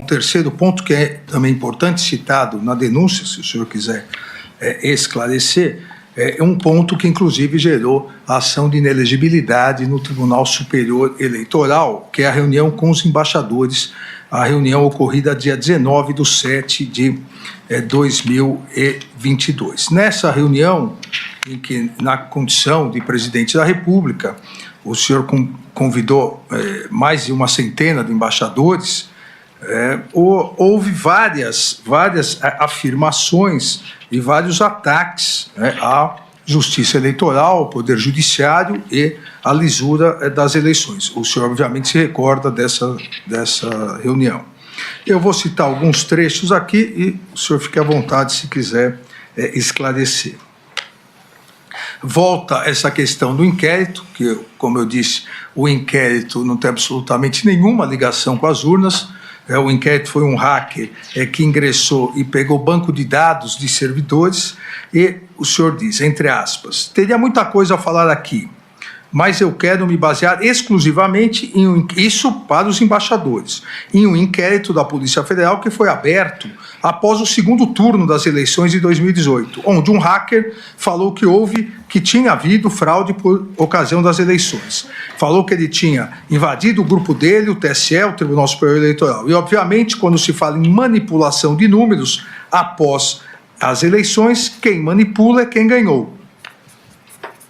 terceiro ponto, que é também importante, citado na denúncia, se o senhor quiser esclarecer, é um ponto que, inclusive, gerou a ação de inelegibilidade no Tribunal Superior Eleitoral, que é a reunião com os embaixadores, a reunião ocorrida dia 19/7/2022. Nessa reunião, em que, na condição de presidente da República, o senhor convidou mais de uma centena de embaixadores, houve várias afirmações e vários ataques à justiça eleitoral, ao poder judiciário e à lisura das eleições. O senhor, obviamente, se recorda dessa reunião. Eu vou citar alguns trechos aqui e o senhor fique à vontade se quiser esclarecer. Volta essa questão do inquérito, que, como eu disse, o inquérito não tem absolutamente nenhuma ligação com as urnas. O inquérito foi um hacker que ingressou e pegou banco de dados de servidores e o senhor diz, entre aspas, teria muita coisa a falar aqui, mas eu quero me basear exclusivamente isso para os embaixadores, em um inquérito da Polícia Federal que foi aberto após o segundo turno das eleições de 2018, onde um hacker falou que tinha havido fraude por ocasião das eleições. Falou que ele tinha invadido o grupo dele, o TSE, o Tribunal Superior Eleitoral. E, obviamente, quando se fala em manipulação de números após as eleições, quem manipula é quem ganhou.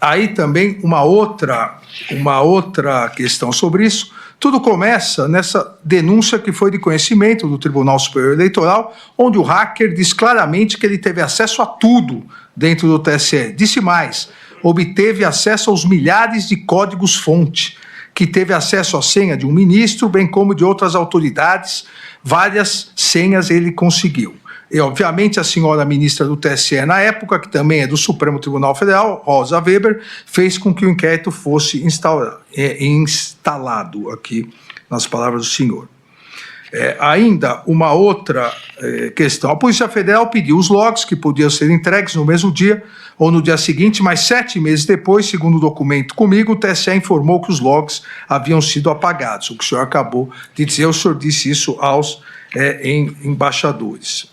Aí também uma outra questão sobre isso. Tudo começa nessa denúncia que foi de conhecimento do Tribunal Superior Eleitoral, onde o hacker diz claramente que ele teve acesso a tudo dentro do TSE. Disse mais, obteve acesso aos milhares de códigos-fonte, que teve acesso à senha de um ministro, bem como de outras autoridades, várias senhas ele conseguiu. E, obviamente, a senhora ministra do TSE, na época, que também é do Supremo Tribunal Federal, Rosa Weber, fez com que o inquérito fosse instalado aqui, nas palavras do senhor. Ainda uma outra questão. A Polícia Federal pediu os logs, que podiam ser entregues no mesmo dia ou no dia seguinte, mas 7 meses depois, segundo o documento comigo, o TSE informou que os logs haviam sido apagados. O que o senhor acabou de dizer, o senhor disse isso aos embaixadores.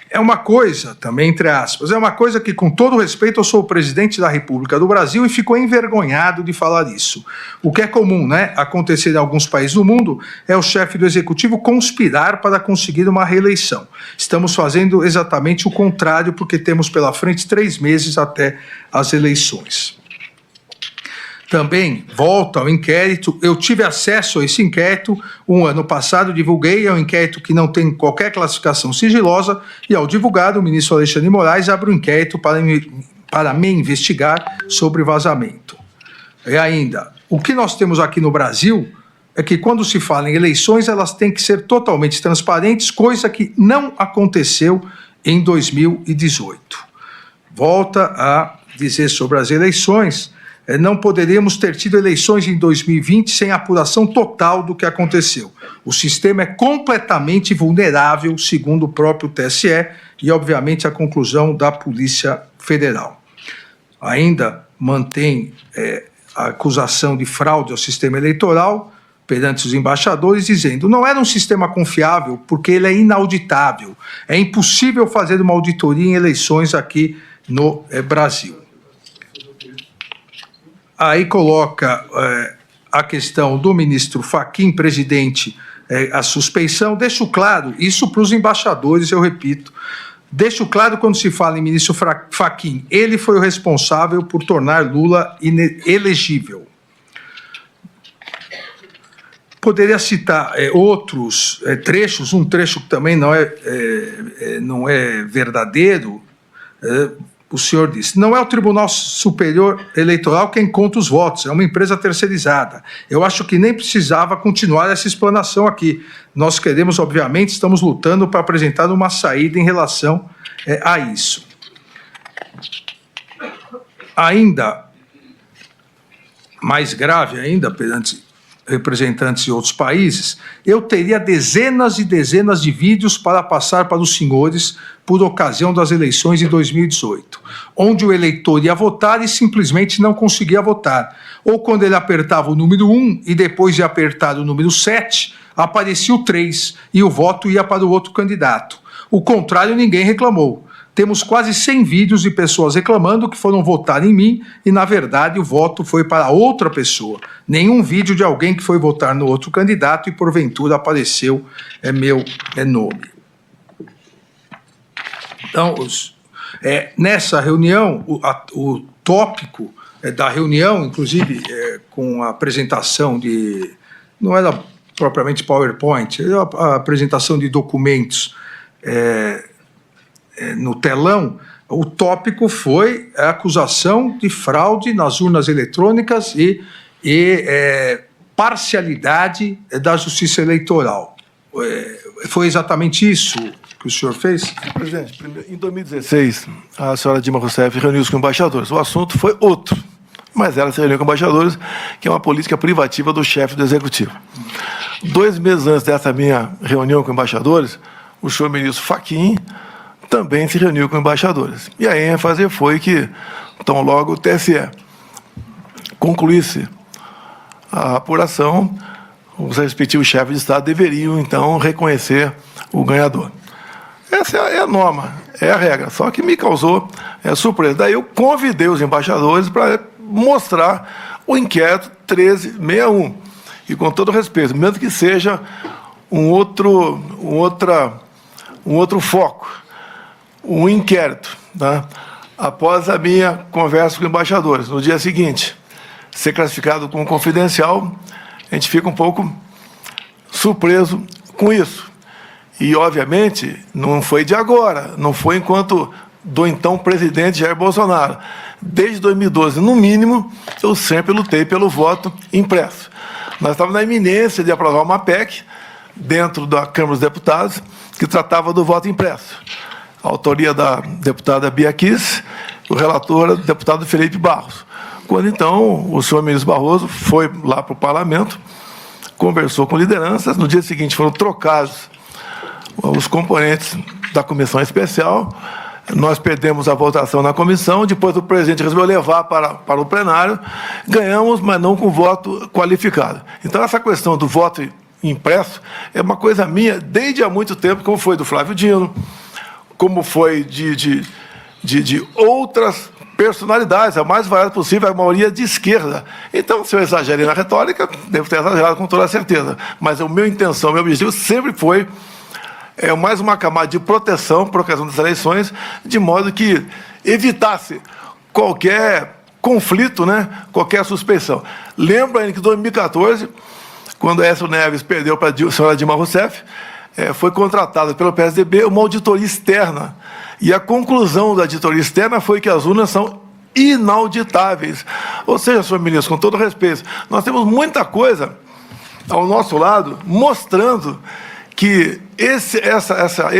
É uma coisa, também entre aspas, é uma coisa que, com todo respeito, eu sou o presidente da República do Brasil e fico envergonhado de falar isso. O que é comum, acontecer em alguns países do mundo é o chefe do executivo conspirar para conseguir uma reeleição. Estamos fazendo exatamente o contrário, porque temos pela frente 3 meses até as eleições. Também volta ao inquérito, eu tive acesso a esse inquérito um ano passado, divulguei, é um inquérito que não tem qualquer classificação sigilosa, e ao divulgar, o ministro Alexandre de Moraes abre um inquérito para me investigar sobre vazamento. E ainda, o que nós temos aqui no Brasil é que quando se fala em eleições, elas têm que ser totalmente transparentes, coisa que não aconteceu em 2018. Volta a dizer sobre as eleições, não poderíamos ter tido eleições em 2020 sem apuração total do que aconteceu. O sistema é completamente vulnerável, segundo o próprio TSE, e, obviamente, a conclusão da Polícia Federal. Ainda mantém a acusação de fraude ao sistema eleitoral perante os embaixadores, dizendo: não era um sistema confiável porque ele é inauditável. É impossível fazer uma auditoria em eleições aqui no Brasil. Aí coloca a questão do ministro Fachin, presidente, a suspeição. Deixo claro, isso para os embaixadores, eu repito, deixo claro quando se fala em ministro Fachin, ele foi o responsável por tornar Lula inelegível. Poderia citar outros trechos, um trecho que também não é verdadeiro. O senhor disse, não é o Tribunal Superior Eleitoral quem conta os votos, é uma empresa terceirizada. Eu acho que nem precisava continuar essa explanação aqui. Nós queremos, obviamente, estamos lutando para apresentar uma saída em relação a isso. Ainda, mais grave ainda, perante representantes de outros países, eu teria dezenas e dezenas de vídeos para passar para os senhores por ocasião das eleições de 2018, onde o eleitor ia votar e simplesmente não conseguia votar. Ou quando ele apertava o número 1 e depois de apertar o número 7, aparecia o 3 e o voto ia para o outro candidato. O contrário, ninguém reclamou. Temos quase 100 vídeos de pessoas reclamando que foram votar em mim e, na verdade, o voto foi para outra pessoa. Nenhum vídeo de alguém que foi votar no outro candidato e, porventura, apareceu meu nome. Então, nessa reunião, o tópico da reunião, inclusive com a apresentação de... não era propriamente PowerPoint, era a apresentação de documentos no telão. O tópico foi a acusação de fraude nas urnas eletrônicas e parcialidade da Justiça Eleitoral. Foi exatamente isso que o senhor fez? Presidente, em 2016, a senhora Dilma Rousseff reuniu-se com embaixadores. O assunto foi outro, mas ela se reuniu com embaixadores, que é uma política privativa do chefe do Executivo. 2 meses antes dessa minha reunião com embaixadores, o senhor ministro Fachin também se reuniu com embaixadores. E a ênfase foi que, tão logo o TSE concluísse a apuração, os respectivos chefes de Estado deveriam, então, reconhecer o ganhador. Essa é a norma, é a regra, só que me causou surpresa. Daí eu convidei os embaixadores para mostrar o inquérito 1361. E, com todo respeito, mesmo que seja um outro foco, um inquérito, tá? Após a minha conversa com embaixadores, no dia seguinte, ser classificado como confidencial, a gente fica um pouco surpreso com isso. E, obviamente, não foi de agora, não foi enquanto do então presidente Jair Bolsonaro. Desde 2012, no mínimo, eu sempre lutei pelo voto impresso. Nós estávamos na iminência de aprovar uma PEC dentro da Câmara dos Deputados que tratava do voto impresso. A autoria da deputada Bia Kiss, o relator, o deputado Felipe Barros. Quando, então, o senhor ministro Barroso foi lá para o parlamento, conversou com lideranças, no dia seguinte foram trocados os componentes da comissão especial, nós perdemos a votação na comissão, depois o presidente resolveu levar para o plenário, ganhamos, mas não com voto qualificado. Então, essa questão do voto impresso é uma coisa minha desde há muito tempo, como foi do Flávio Dino, como foi de outras personalidades, a mais variada possível, a maioria de esquerda. Então, se eu exagerei na retórica, devo ter exagerado com toda certeza. Mas a minha intenção, o meu objetivo sempre foi mais uma camada de proteção por ocasião das eleições, de modo que evitasse qualquer conflito, né, qualquer suspeição. Lembro ainda que em 2014, quando Aécio Neves perdeu para a senhora Dilma Rousseff, foi contratada pelo PSDB uma auditoria externa. E a conclusão da auditoria externa foi que as urnas são inauditáveis. Ou seja, senhor ministro, com todo respeito, nós temos muita coisa ao nosso lado mostrando que esse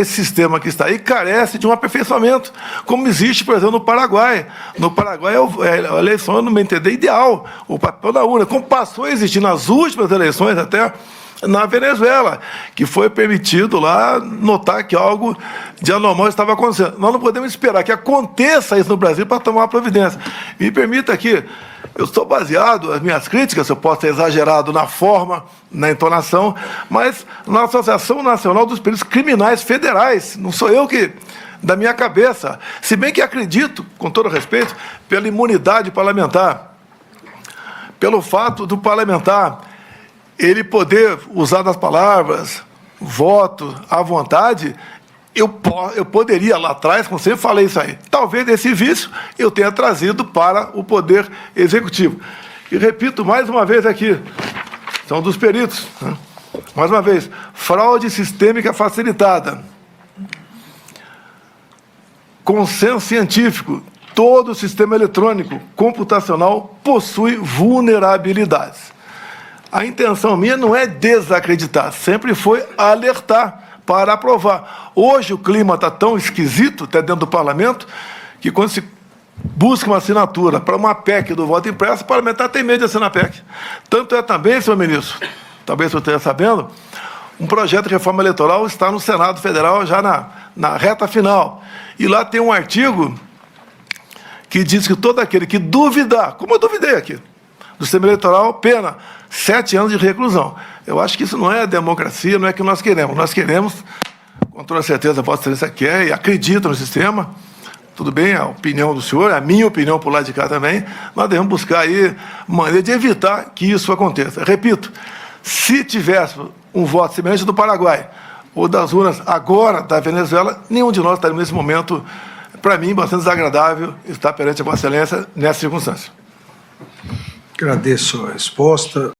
sistema que está aí carece de um aperfeiçoamento, como existe, por exemplo, no Paraguai. No Paraguai, a eleição, no meu entender, ideal, o papel da urna, como passou a existir nas últimas eleições até na Venezuela, que foi permitido lá notar que algo de anormal estava acontecendo. Nós não podemos esperar que aconteça isso no Brasil para tomar providência. Me permita aqui, eu estou baseado, as minhas críticas, eu posso ter exagerado na forma, na entonação, mas na Associação Nacional dos Peritos Criminais Federais, não sou eu que, da minha cabeça, se bem que acredito, com todo respeito, pela imunidade parlamentar, pelo fato do parlamentar ele poder usar das palavras voto à vontade, eu poderia lá atrás, como sempre falei isso aí, talvez esse vício eu tenha trazido para o Poder Executivo. E repito mais uma vez aqui, são dos peritos, né? Mais uma vez, fraude sistêmica facilitada, consenso científico, todo o sistema eletrônico computacional possui vulnerabilidades. A intenção minha não é desacreditar, sempre foi alertar para aprovar. Hoje o clima está tão esquisito, até dentro do parlamento, que quando se busca uma assinatura para uma PEC do voto impresso, o parlamentar tem medo de assinar a PEC. Tanto é também, senhor ministro, talvez você esteja sabendo, um projeto de reforma eleitoral está no Senado Federal já na reta final. E lá tem um artigo que diz que todo aquele que duvidar, como eu duvidei aqui, do sistema eleitoral, pena 7 anos de reclusão. Eu acho que isso não é democracia, não é o que nós queremos. Nós queremos, com toda certeza, a Vossa Excelência quer e acredita no sistema. Tudo bem, a opinião do senhor, a minha opinião por lá de cá também, nós devemos buscar aí maneira de evitar que isso aconteça. Repito, se tivéssemos um voto semelhante do Paraguai ou das urnas agora da Venezuela, nenhum de nós estaria nesse momento, para mim, bastante desagradável estar perante a Vossa Excelência nessa circunstância. Agradeço a resposta.